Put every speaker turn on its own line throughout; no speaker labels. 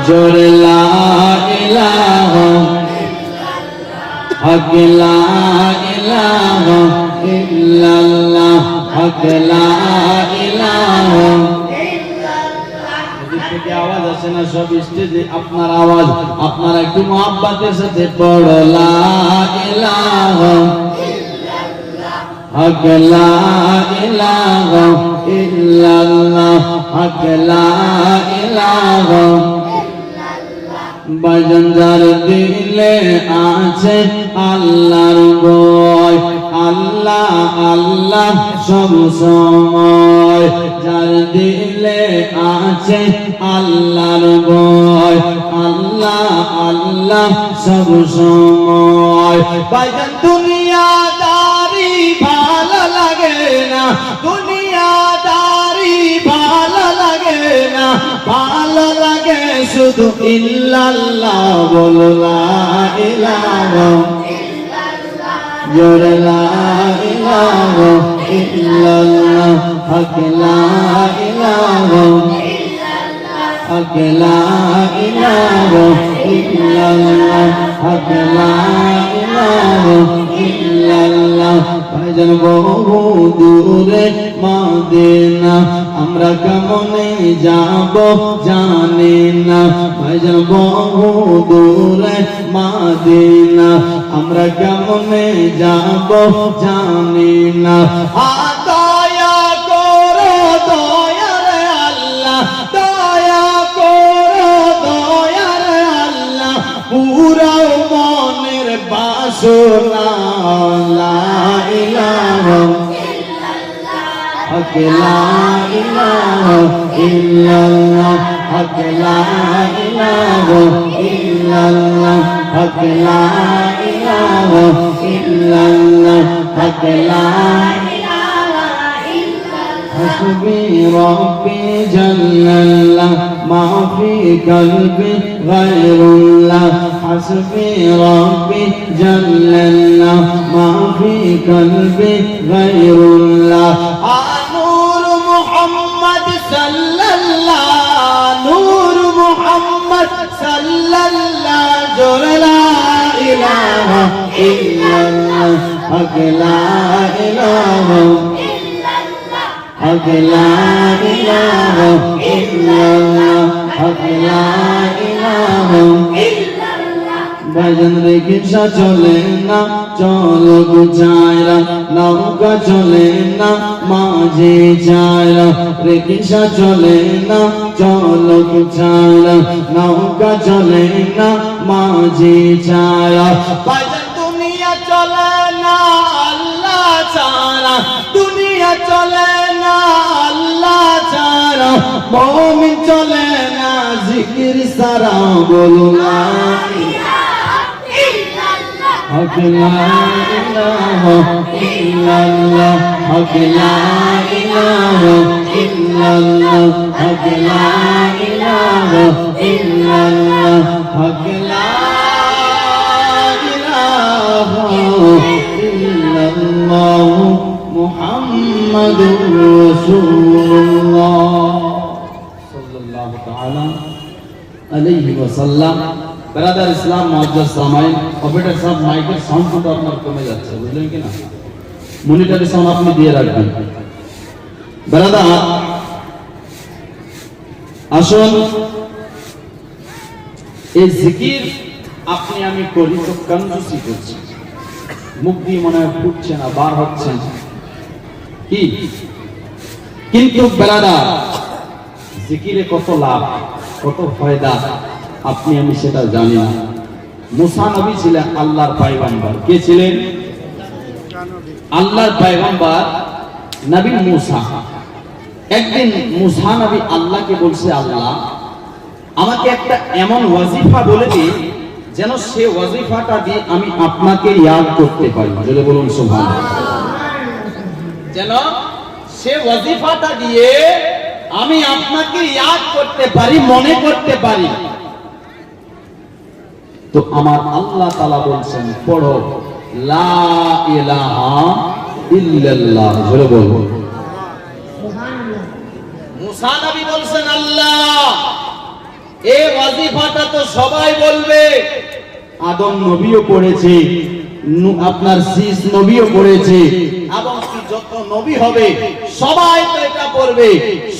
জোরে লা ইলাহা হক লা ইলাহা ইল্লাল্লাহ হক লা ইলাহা থেকে আওয়াজ আসে না সব স্টেজে আপনার আওয়াজ আপনারা একটু মুহাব্বতের সাথে পড়ো লা ইলাহা হক লা ইলাহা ইল্লাল্লাহ হক লা ইলাহা বাজান যার দিলে আছে আল্লাহর ভয় আল্লাহ আল্লাহ সব সময় যার দিলে আছে আল্লাহর ভয় আল্লাহ আল্লাহ সব সময় বাজান দুনিয়াদারি ভালো লাগে না দুনিয়াদারি ভালো লাগে না ভালো লাগে শুধু ইল্লাল্লাহ বলো লা ইলাহা জোরে লা ইলাহা ইল্লাল্লাহ হক লা ইলাহা হক লা ইলাহা ইল্লাল্লাহ হক লা ইলাহা ইল্লাল্লাহ ভাইজান বহু দূরে মদিনা আমরা কেমনে যাব জানি না ভাইজান বহু দূরে মদিনা আমরা কেমনে যাব জানি না দয়া করো দয়ার আল্লাহ দয়া করো দয়ার আল্লাহ পুরা মনের বাসনা লা ইলাহা হক লা ইলাহা ইল্লাল্লাহ হক লা ইলাহা ইল্লাল্লাহ হক লা ইলাহা ইল্লাল্লাহ হক লা حسبي ربي جل الله ما في قلبي غير الله حسبي ربي جل الله ما في قلبي غير الله نور محمد صلى الله نور محمد صلى الله جل لا إله إلا الله حق لا إله حق لا إله إلا الله حق لا إله إلا الله ভাইজান রিকশা চলে না চলো গুজাইরা নৌকা চলে না মাঝে যাইরা রিকশা চলে না চলো গুজাইরা নৌকা চলে না মাঝে যাইরা ভাইজান দুনিয়া চলে না আল্লাহ ছাড়া দুনিয়া চলে না আল্লাহ ছাড়া মুমিন চলে না জিকির ছাড়া বলো লা ইলাহা ইল্লাল্লাহ হক লা ইলাহা ইল্লাল্লাহ হক লা ইলাহা ইল্লাল্লাহ হক লা ইলাহা ইল্লাল্লাহ হক লা ইলাহা ইল্লাল্লাহ মুহাম্মাদুর রাসূলুল্লাহ সাল্লাল্লাহু তাআলা আলাইহি ওয়াসাল্লাম ব্রাদার ইসলাম মুআজ্জাজ সামাইন অপারেটর সাহেব মাইকের সাউন্ডটা আপনার কমে যাচ্ছে বুঝলেন কি না মনিটরের সাউন্ড আপনি দিয়ে রাখবেন ব্রাদার আসুন এই জিকির আপনি আমি করি তো কঞ্জুসি করছি মুখ দিয়ে মনে হয় ফুটছে না বার হচ্ছে কি কিন্তু ব্রাদার জিকিরে কত লাভ কত ফায়দা আপনি আমি সেটা জানি না মুসা নবী ছিলেন আল্লাহর পয়গম্বর কে ছিলেন আল্লাহর পয়গম্বর নবী মুসা একদিন মুসা নবী আল্লাহকে বলছে আল্লাহ আমাকে একটা এমন ওয়াজিফা বলে দিন যেন সে ওয়াজিফাটা দিয়ে আমি আপনাকে ইয়াদ করতে পারি বলে বলুন সুবহানাল্লাহ যেন সে ওয়াজিফাটা দিয়ে আমি আপনাকে ইয়াদ করতে পারি মনে করতে পারি তো আমার আল্লাহ তাআলা বলছেন পড়ো লা ইলাহা ইল্লাল্লাহ বলে বলবো সুবহানাল্লাহ মুসা নবী বলছেন আল্লাহ এই ওয়াজিফাটা তো সবাই বলবে, আদম নবীও পড়েছে, আপনার শীষ নবীও পড়েছে, এবং কি যত নবী হবে সবাই তো এটা পড়বে,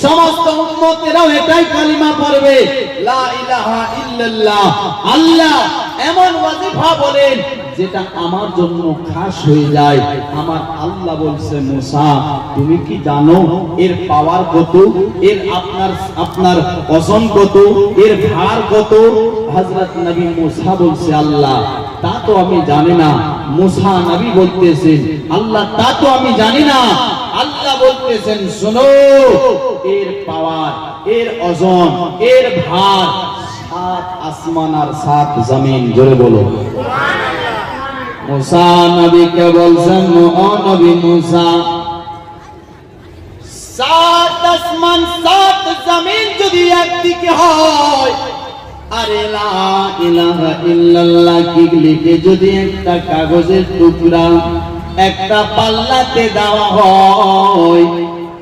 সমস্ত উম্মতেরাও এটাই কালিমা পড়বে, লা ইলাহা ইল্লাল্লাহ। আল্লাহ এমন ওয়াজিফা বলেন যেটা আমার জন্য খাস হয়ে যায়। আমার আল্লাহ বলছে, মুসা তুমি কি জানো এর পাওয়ার কত, এর আপনার ওজন কত, এর ভার কত? হযরত নবী মুসা বলছে, আল্লাহ তা তো আমি জানি না। মুসা নবী বলতেছেন, আল্লাহ তা তো আমি জানি না। আল্লাহ বলতেছেন, শোনো এর পাওয়ার, এর ওজন, এর ভার 7 আসমান আর 7 জমিন। জোরে বলো সুবহানাল্লাহ। মুসা নবীকে বলছেন, ও নবী মুসা, 7 আসমান 7 জমিন যদি একদিকে হয়, আরে লা ইলাহা ইল্লাল্লাহ কি লিখে যদি একটা কাগজের টুকরা একটা পাল্লাতে দেওয়া হয়,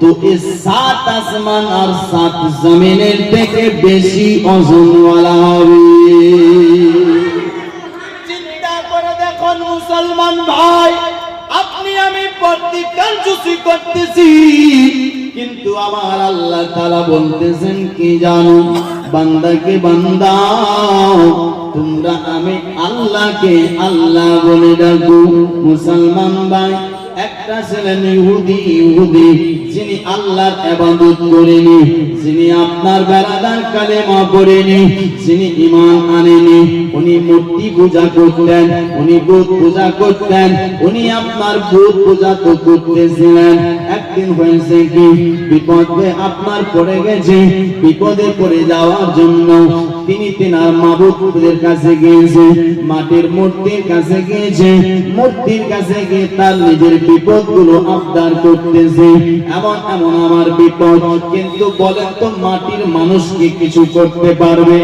তো এই 7 আসমান আর 7 জমিনের থেকে বেশি ওজনওয়ালা হবে। চিন্তা করে দেখুন মুসলমান ভাই, আপনি আমি প্রতিকার চুষি করতেছি, কিন্তু আমার আল্লাহ তাআলা বলতেছেন কি জানো, বান্দাকে বান্দা তোমরা আমি আল্লাহকে আল্লাহ বলে ডাকো। মুসলমান ভাই, একটা ছিলেন ইহুদি, যিনি আল্লাহর ইবাদত করেনি, যিনি আপনার বেলাদার কালেমা পড়েনি, যিনি ঈমান আনেনি, উনি মূর্তি পূজা করতেন, উনি বুত পূজা করতেন, উনি আপনার বুত পূজা তো করতেছিলেন। একদিন হয়েছে কি, বিপদে আপনার পড়ে গেছে, বিপদে পড়ে যাওয়ার জন্য তিনি তেনার মাবুদের কাছে গিয়েছে, মাটির মূর্তির কাছে গিয়েছে, মূর্তির কাছে গিয়ে তার নিজের বিপদগুলো আবদার করতেছে, এমন এমন আমার বিপদ। কিন্তু বলেন তো, মাটির মানুষ কি কিছু করতে পারবে?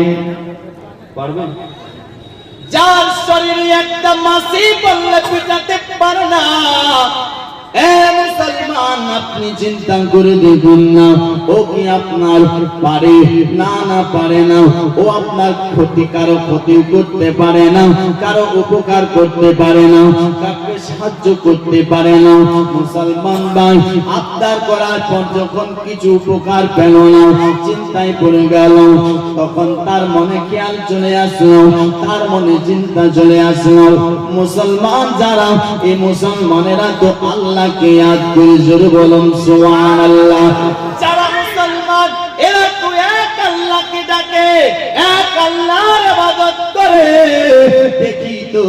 যার শরীরে একটা মাছি বললে পিটাতে পারে না। এ মুসলমান, আপনি চিন্তা করে দেখুন না, ও কি আপনার পারে? না পারে না। ও আপনার কারো ক্ষতি করতে পারে না, কারো উপকার করতে পারে না, কাউকে সাহায্য করতে পারে না। মুসলমান ভাই, আবদার করার পর যখন কিছু উপকার পেল না, চিন্তায় পড়ে গেল, তখন তার মনে খেয়াল চলে আসলো, তার মনে চিন্তা চলে আসলো, মুসলমান যারা, এই মুসলমানেরা তো আল্লাহকে ইয়াদ করে, জোরে বলুন সুবহানাল্লাহ। যারা মুসলমান এরা তো এক আল্লাহকে ডাকে, এক আল্লাহর ইবাদত করে। দেখি তো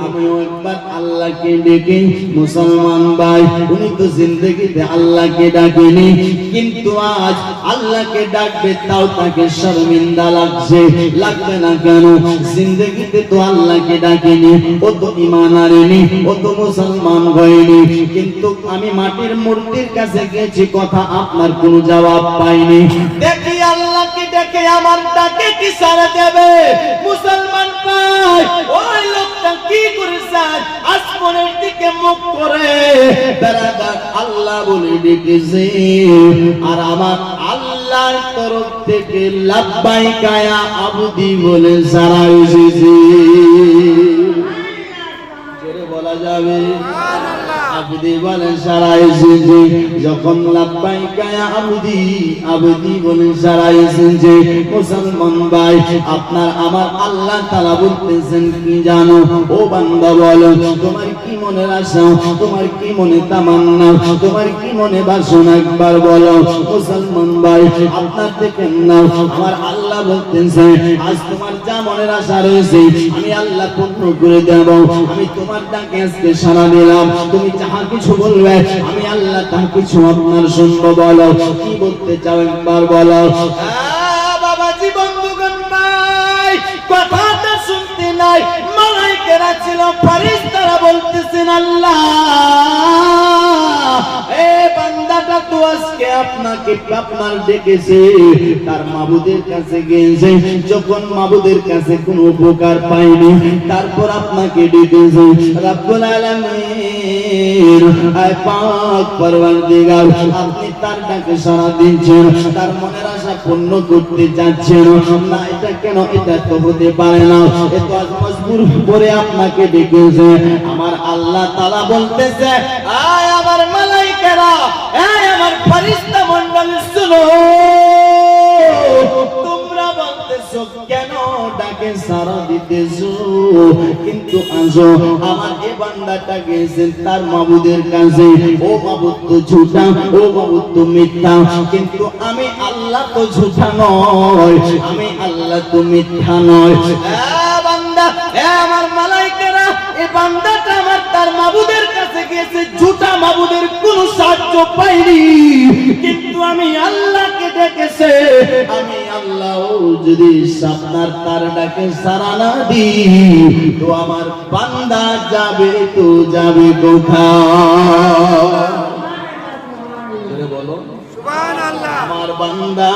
আমিও একবার আল্লাহকে ডেকে, মুসলমান ভাই উনি তো জিন্দেগিতে আল্লাহকে ডাকেনি, কিন্তু আজ আল্লাহকে ডাকবে তাও তাকে শর্মিন্দা লাগছে। লাগবে না কেন? জিন্দেগিতে তো আল্লাহকে ডাকেনি, ও তো ঈমান আনেনি, ও তো মুসলমান হয়নি, কিন্তু আমি মাটির মূর্তির কাছে গেছি, কথা আপনার কোনো জবাব পাইনি। দেখি আল্লাহকে ডেকে আমার ডাকে কি সাড়া দেবে? মুসলমান ভাই, ওই লোকটা কি করেছে? আসমানের দিকে মুখ করে বেড়াদার আল্লাহ বলে ডেকেছে, আর আমার আল্লাহর তরফ থেকে লাব্বাইকা ইয়া আবদি বলে সাড়া এসেছে। জোরে বলা যাবে আবদি বলে সাড়া এসেছে। যখন লাব্বাইকা ইয়া আবদি বলে সাড়া এসেছে, মুসলমান ভাই, আপনার আমার আল্লাহ তাআলা বলতেছেন কি জানো? ও বান্দা বলো, তোমার কি মনের আশা, তোমার কি মনে তামান্না, তোমার কি মনে বাসনা, একবার বলো। মুসলমান ভাই, আপনার থেকে না, আমার আল্লাহ বলতেছেন, আজ তোমার যা মনের আশা রয়েছে আমি আল্লাহ পূর্ণ করে দেব। আমি তোমার ডাকে আজকে সাড়া দিলাম, তুমি যাহা কিছু বলবে আমি আল্লাহ তাহা কিছু আপনার শুনবো। বলো কি বলতে চাও, একবার বলো। বাবাজি, বন্ধুগণ ভাই, কথাটা শুনতে নাই, মালায়েকেরা ছিল, ফেরেশতারা বলতেছেন, আল্লাহ এ বান্দাটা তো আজকে আপনাকে আপনার ডেকেছে, তার মাবুদের কাছে গিয়েছে, যখন মাবুদের কাছে কোনো উপকার পায়নি, তারপর আপনাকে ডেকেছে। রব্বুল আলামিন আয় পাক পরওয়ারদিগার, আপনি তার ডাকে সাড়া দিচ্ছেন, তার মনের আশা পূর্ণ করতে যাচ্ছেন না। এটা কেন? এটা তো হতে পারে না। এত আজ মজবুর করে আপনাকে ডেকেছে। আমার আল্লাহ তাআলা বলতেছে, আয় আমার মালাইকারা, আয় আমার ফেরেশতা মণ্ডল, শুনো, তোমরা বলতেছো কেন ডাকে সাড়া দিতেছো, কিন্তু আজও আমার এই বান্দাটা গেছে তার মাবুদের কাছে। ও মাবুদ তো ঝুঠা, ও মাবুদ তো মিথ্যা, কিন্তু আমি আল্লাহ তো ঝুঠা নয়, আমি আল্লাহ তো মিথ্যা নয়। বান্দা, আমার মালাইকারা, এই বান্দাটা আমার তার মাবুদের কাছে গিয়েছে, ঝুঠা মাবুদের কোনো সাহায্য পাইনি, কিন্তু আমি আল্লাহকে ডেকেছে। আমি আল্লাহ যদি আপনার তার ডাকে সাড়া না দিই, তো আমার বান্দা যাবে তো যাবে কোথায়? বলো সুবহানাল্লাহ। আমার বান্দা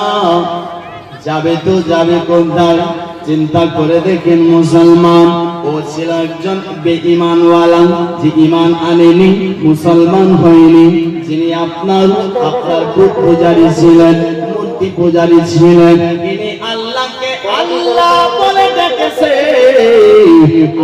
যাবে তো যাবে কোথায়? চিন্তা করে দেখেন মুসলমান, ও ছিল একজন বেঈমানওয়ালা, যে ঈমান আনেনি, মুসলমান হয়নি, যিনি আপনার খুব পূজারী ছিলেন, মূর্তি পূজারী ছিলেন। তিনি আল্লাহকে আল্লাহ বলে ডেকেছে।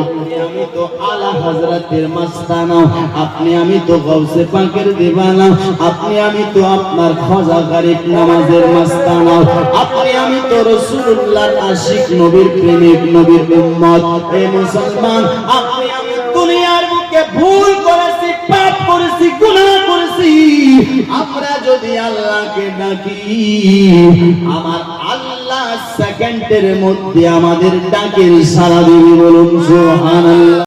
আপনি আমি তো আলা হযরতের মাস্তানা, আপনি আমি তো গাউসে পাকের দিওয়ানা, আপনি আমি তো আপনার খাজা গরিব নামাজের মাস্তানা, আপনি আমি তো রাসূলুল্লাহর আশিক, নবীর প্রেমিক, নবীর উম্মত। হে মুসলমান, আপনি আমি দুনিয়ার বুকে ভুল করেছি, পাপ করেছি, গুনাহ করেছি। আমরা যদি আল্লাহকে ডাকি, আমার আল্লাহ সেকেন্ডের মধ্যে আমাদের ডাকের সাড়া দিবে। বলুন সুবহানাল্লাহ।